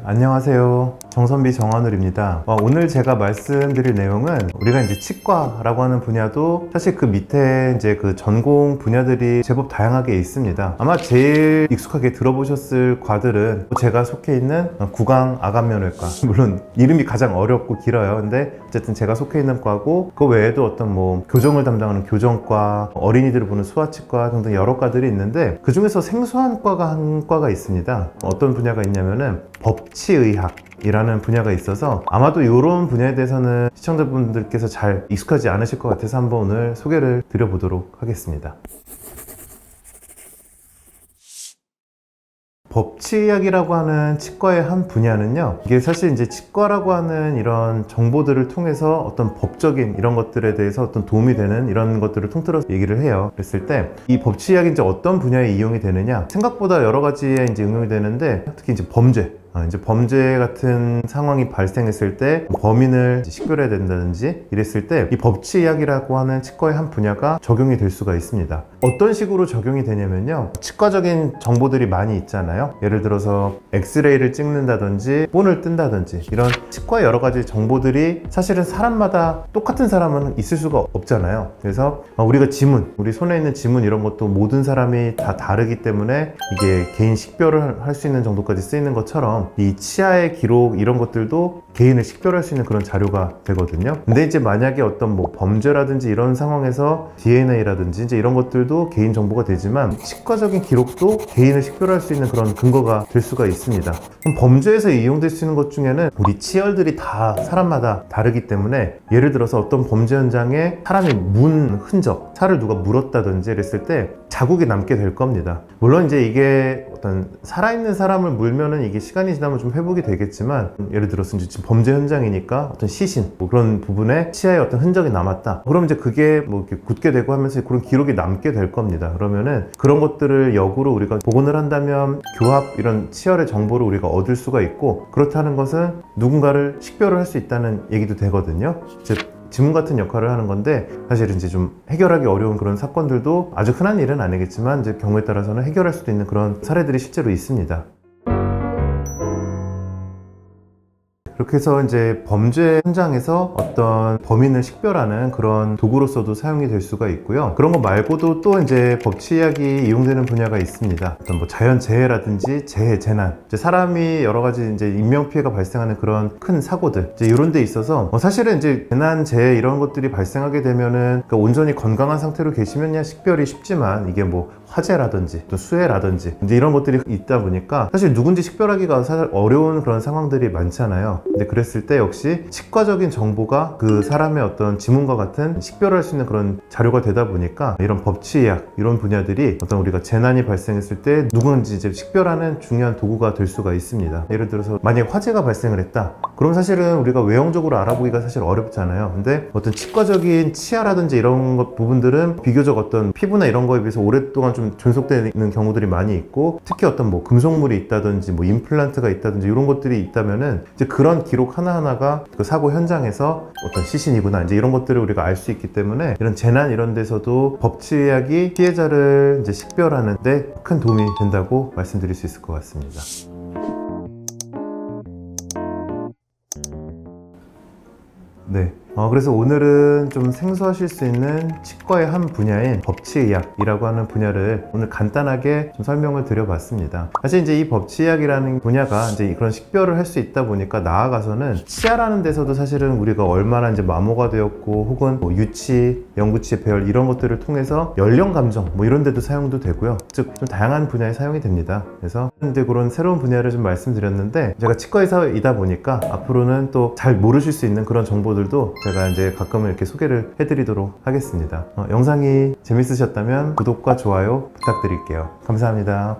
안녕하세요. 정선비 정한울입니다. 오늘 제가 말씀드릴 내용은 우리가 이제 치과라고 하는 분야도 사실 그 밑에 이제 그 전공 분야들이 제법 다양하게 있습니다. 아마 제일 익숙하게 들어보셨을 과들은 제가 속해 있는 구강 아간면외과, 물론 이름이 가장 어렵고 길어요. 근데 어쨌든 제가 속해 있는 과고, 그 외에도 어떤 뭐 교정을 담당하는 교정과, 어린이들을 보는 소아치과 등등 여러 과들이 있는데, 그 중에서 생소한 과가 한 과가 있습니다. 어떤 분야가 있냐면은 법치의학이라는 분야가 있어서 아마도 이런 분야에 대해서는 시청자분들께서 잘 익숙하지 않으실 것 같아서 한번 오늘 소개를 드려보도록 하겠습니다. 법치의학이라고 하는 치과의 한 분야는요, 이게 사실 이제 치과라고 하는 이런 정보들을 통해서 어떤 법적인 이런 것들에 대해서 어떤 도움이 되는 이런 것들을 통틀어서 얘기를 해요. 그랬을 때 이 법치의학이 이제 어떤 분야에 이용이 되느냐, 생각보다 여러 가지에 이제 응용이 되는데, 특히 이제 범죄 같은 상황이 발생했을 때 범인을 식별해야 된다든지 이랬을 때 이 법치의학이라고 하는 치과의 한 분야가 적용이 될 수가 있습니다. 어떤 식으로 적용이 되냐면요, 치과적인 정보들이 많이 있잖아요. 예를 들어서 엑스레이를 찍는다든지 본을 뜬다든지 이런 치과의 여러 가지 정보들이 사실은 사람마다 똑같은 사람은 있을 수가 없잖아요. 그래서 우리가 지문, 우리 손에 있는 지문 이런 것도 모든 사람이 다 다르기 때문에 이게 개인 식별을 할 수 있는 정도까지 쓰이는 것처럼 이 치아의 기록 이런 것들도 개인을 식별할 수 있는 그런 자료가 되거든요. 근데 이제 만약에 어떤 뭐 범죄라든지 이런 상황에서 DNA라든지 이제 이런 것들도 개인 정보가 되지만, 치과적인 기록도 개인을 식별할 수 있는 그런 근거가 될 수가 있습니다. 그럼 범죄에서 이용될 수 있는 것 중에는 우리 치열들이 다 사람마다 다르기 때문에, 예를 들어서 어떤 범죄 현장에 사람이 문 흔적, 살을 누가 물었다든지 이랬을 때 자국이 남게 될 겁니다. 물론 이제 이게 어떤 살아있는 사람을 물면은 이게 시간이 지나면 좀 회복이 되겠지만, 예를 들어서 이제 지금 범죄 현장이니까 어떤 시신, 뭐 그런 부분에 치아에 어떤 흔적이 남았다. 그럼 이제 그게 뭐 이렇게 굳게 되고 하면서 그런 기록이 남게 될 겁니다. 그러면은 그런 것들을 역으로 우리가 복원을 한다면 교합 이런 치열의 정보를 우리가 얻을 수가 있고, 그렇다는 것은 누군가를 식별을 할 수 있다는 얘기도 되거든요. 즉 지문 같은 역할을 하는 건데, 사실은 이제 좀 해결하기 어려운 그런 사건들도 아주 흔한 일은 아니겠지만 이제 경우에 따라서는 해결할 수도 있는 그런 사례들이 실제로 있습니다. 그렇게 해서 이제 범죄 현장에서 어떤 범인을 식별하는 그런 도구로서도 사용이 될 수가 있고요. 그런 거 말고도 또 이제 법치의학이 이용되는 분야가 있습니다. 어떤 뭐 자연재해라든지 재난, 이제 사람이 여러 가지 이제 인명피해가 발생하는 그런 큰 사고들, 이제 이런 데 있어서 사실은 이제 재난, 재해 이런 것들이 발생하게 되면은 그러니까 온전히 건강한 상태로 계시면야 식별이 쉽지만, 이게 뭐 화재라든지 또 수해라든지 이제 이런 것들이 있다 보니까 사실 누군지 식별하기가 사실 어려운 그런 상황들이 많잖아요. 근데 그랬을 때 역시 치과적인 정보가 그 사람의 어떤 지문과 같은 식별할 수 있는 그런 자료가 되다 보니까, 이런 법치의학 이런 분야들이 어떤 우리가 재난이 발생했을 때 누군지 이제 식별하는 중요한 도구가 될 수가 있습니다. 예를 들어서 만약에 화재가 발생을 했다, 그럼 사실은 우리가 외형적으로 알아보기가 사실 어렵잖아요. 근데 어떤 치과적인 치아라든지 이런 것 부분들은 비교적 어떤 피부나 이런 거에 비해서 오랫동안 좀 존속되는 경우들이 많이 있고, 특히 어떤 뭐 금속물이 있다든지 뭐 임플란트가 있다든지 이런 것들이 있다면은 이제 그런 기록 하나하나가 그 사고 현장에서 어떤 시신이구나, 이제 이런 것들을 우리가 알 수 있기 때문에, 이런 재난 이런 데서도 법치의학이 피해자를 이제 식별하는 데 큰 도움이 된다고 말씀드릴 수 있을 것 같습니다. 네. 그래서 오늘은 좀 생소하실 수 있는 치과의 한 분야인 법치의학이라고 하는 분야를 오늘 간단하게 좀 설명을 드려봤습니다. 사실 이제 이 법치의학이라는 분야가 이제 그런 식별을 할 수 있다 보니까, 나아가서는 치아라는 데서도 사실은 우리가 얼마나 이제 마모가 되었고, 혹은 뭐 유치, 영구치 배열 이런 것들을 통해서 연령 감정 뭐 이런 데도 사용도 되고요. 즉 좀 다양한 분야에 사용이 됩니다. 그래서 이제 그런 새로운 분야를 좀 말씀드렸는데, 제가 치과의사이다 보니까 앞으로는 또 잘 모르실 수 있는 그런 정보들도 제가 이제 가끔은 이렇게 소개를 해드리도록 하겠습니다. 영상이 재밌으셨다면 구독과 좋아요 부탁드릴게요. 감사합니다.